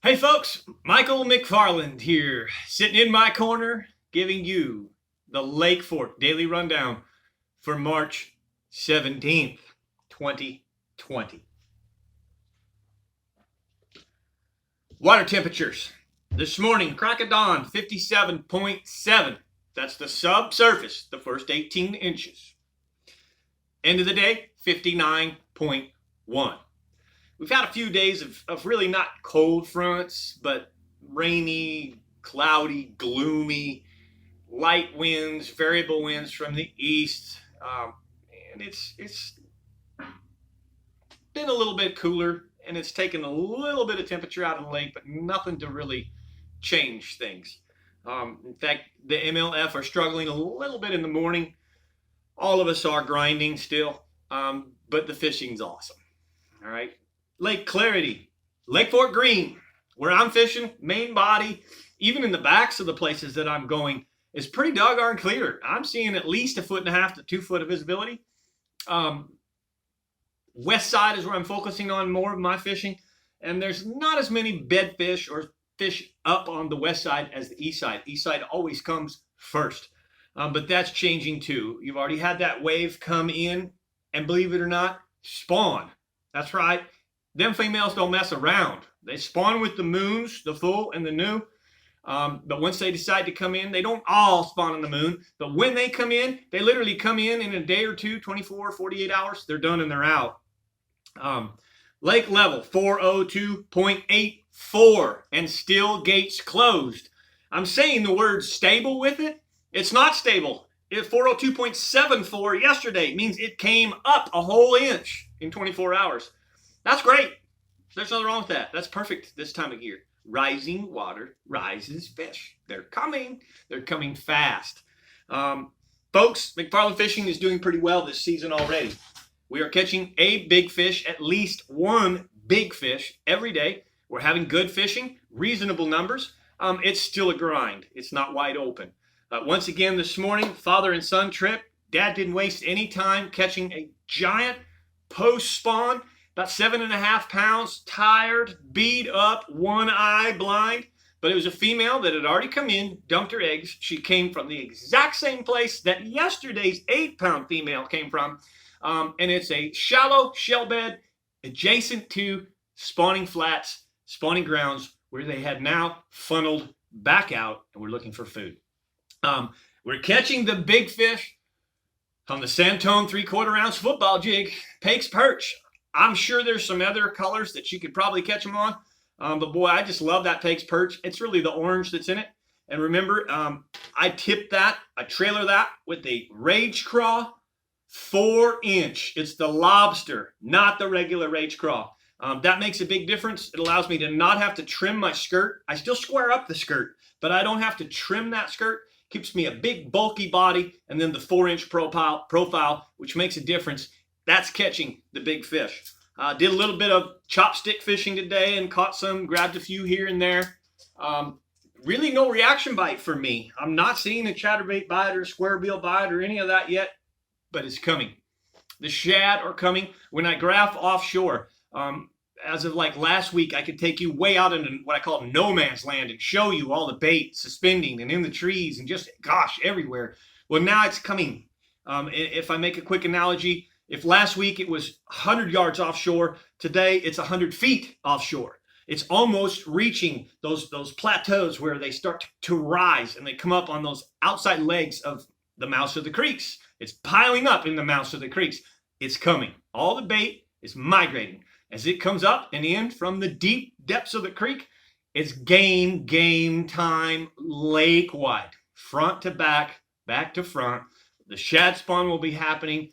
Hey folks, Michael McFarland here, sitting in my corner, giving you the Lake Fork Daily Rundown for March 17th, 2020. Water temperatures. This morning, crack of dawn, 57.7. That's the subsurface, the first 18 inches. End of the day, 59.1. We've had a few days of really not cold fronts, but rainy, cloudy, gloomy, light winds, variable winds from the east. And it's been a little bit cooler, and it's taken a little bit of temperature out of the lake, but nothing to really change things. In fact, the MLF are struggling a little bit in the morning. All of us are grinding still, but the fishing's awesome. All right. Lake Clarity, Lake Fork Green, where I'm fishing, main body, even in the backs of the places that I'm going, is pretty doggone clear. I'm seeing at least 1.5 feet to 2 foot of visibility. West side is where I'm focusing on more of my fishing, and there's not as many bedfish or fish up on the west side as the east side. East side always comes first, but that's changing too. You've already had that wave come in, and believe it or not, spawn. That's right. Them females don't mess around. They spawn with the moons, the full and the new. But once they decide to come in, they don't all spawn on the moon. But when they come in, they literally come in a day or two, 24, 48 hours. They're done and they're out. Lake level, 402.84, and still gates closed. I'm saying the word stable with it. It's not stable. It's 402.74 yesterday. It means it came up a whole inch in 24 hours. That's great. There's nothing wrong with that. That's perfect this time of year. Rising water rises fish. They're coming. They're coming fast. Folks, McFarland Fishing is doing pretty well this season already. We are catching a big fish, at least one big fish every day. We're having good fishing, reasonable numbers. It's still a grind. It's not wide open. Once again this morning, father and son trip. Dad didn't waste any time catching a giant post spawn. About 7.5 pounds, tired, beat up, one eye blind. But it was a female that had already come in, dumped her eggs. She came from the exact same place that yesterday's 8-pound female came from. And it's a shallow shell bed adjacent to spawning flats, spawning grounds, where they had now funneled back out, and we're looking for food. We're catching the big fish on the Santone 3/4 ounce football jig, Pake's Perch. I'm sure there's some other colors that you could probably catch them on. But boy, I just love that Pake's Perch. It's really the orange that's in it. And remember, I trailer that with a Rage Craw 4-inch. It's the lobster, not the regular Rage Craw. That makes a big difference. It allows me to not have to trim my skirt. I still square up the skirt, but I don't have to trim that skirt. Keeps me a big, bulky body, and then the 4-inch profile, which makes a difference. That's catching the big fish. Did a little bit of chopstick fishing today and caught some, grabbed a few here and there. Really no reaction bite for me. I'm not seeing a chatterbait bite or a square bill bite or any of that yet, but it's coming. The shad are coming. When I graph offshore, as of like last week, I could take you way out into what I call no man's land and show you all the bait suspending and in the trees and just, gosh, everywhere. Well, now it's coming. If I make a quick analogy, if last week it was 100 yards offshore, today it's 100 feet offshore. It's almost reaching those plateaus where they start to rise and they come up on those outside legs of the mouths of the creeks. It's piling up in the mouths of the creeks. It's coming. All the bait is migrating. As it comes up and in from the deep depths of the creek, it's game time, lake-wide, front to back, back to front. The shad spawn will be happening.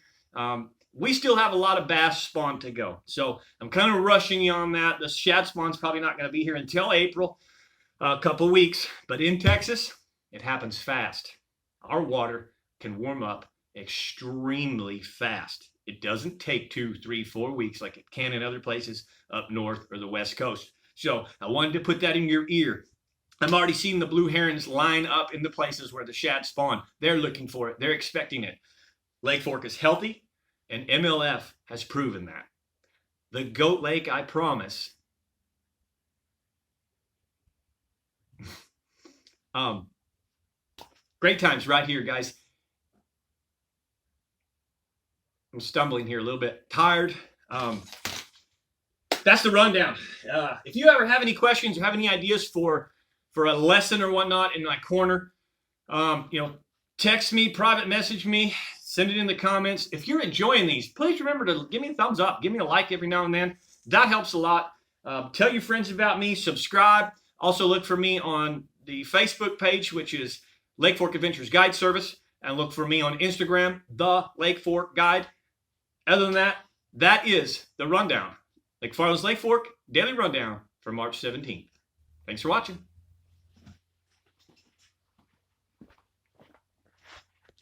We still have a lot of bass spawn to go. So I'm kind of rushing you on that. The shad spawn's probably not going to be here until April, a couple weeks. But in Texas, it happens fast. Our water can warm up extremely fast. It doesn't take 2, 3, 4 weeks like it can in other places up north or the West Coast. So I wanted to put that in your ear. I'm already seeing the blue herons line up in the places where the shad spawn. They're looking for it. They're expecting it. Lake Fork is healthy. And MLF has proven that. The Goat Lake, I promise, Great times right here, guys. I'm stumbling here a little bit. Tired. That's the rundown. If you ever have any questions or have any ideas for a lesson or whatnot in my corner, text me, private message me, send it in the comments. If you're enjoying these, please remember to give me a thumbs up. Give me a like every now and then. That helps a lot. Tell your friends about me. Subscribe. Also look for me on the Facebook page, which is Lake Fork Adventures Guide Service. And look for me on Instagram, The Lake Fork Guide. Other than that, that is the rundown. McFarland's Lake Fork Daily Rundown for March 17th. Thanks for watching.